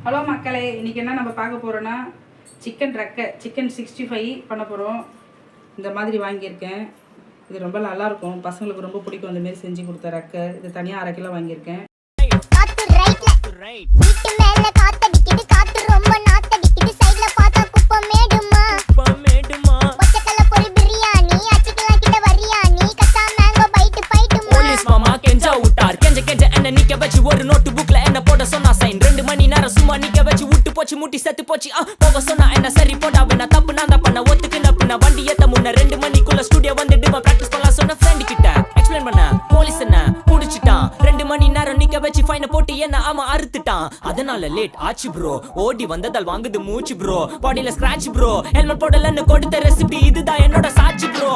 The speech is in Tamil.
ஹலோ மக்களே, இன்றைக்கி என்ன நம்ம பார்க்க போகிறோன்னா சிக்கன் ரெக்கை சிக்கன் 65 பண்ண போகிறோம். இந்த மாதிரி வாங்கியிருக்கேன். இது ரொம்ப நல்லாயிருக்கும், பசங்களுக்கு ரொம்ப பிடிக்கும். இந்தமாரி செஞ்சு கொடுத்த ரெக்கை இது தனியாக 1/2 கிலோ வாங்கியிருக்கேன். ஒரு நோட்டு புக்ல என்ன போட சொன்னா சைன் 2 மணி நேரம் சும்மா நிக்க வச்சு விட்டு போச்சு முட்டி செத்து போச்சு போக சொன்னா என்ன சரி போடா வேணா தப்பு நான் தான் பண்ண ஒத்துக்குன பின்ன வண்டி ஏத்த முன்ன 2 மணிக்குள்ள ஸ்டுடியோ வந்துட்டு பிராக்டிஸ் பண்ணலாம் சொன்ன ஃப்ரெண்ட் கிட்ட எக்ஸ்பிளைன் பண்ண போலீஸ் என்ன புடிச்சிட்டான் 2 மணி நேரம் நிக்க வச்சு ஃபைனை போட்டு என்ன அவன் அறுத்துட்டான். அதனால லேட் ஆச்சு ப்ரோ, ஓடி வந்ததால் வாங்குது மூச்சு ப்ரோ, பாடியில ஸ்கிராட்ச் ப்ரோ, ஹெல்மெட் போடலன்னு கொடுத்த ரெசிபி இதுதான் என்னோட சாட்சி ப்ரோ.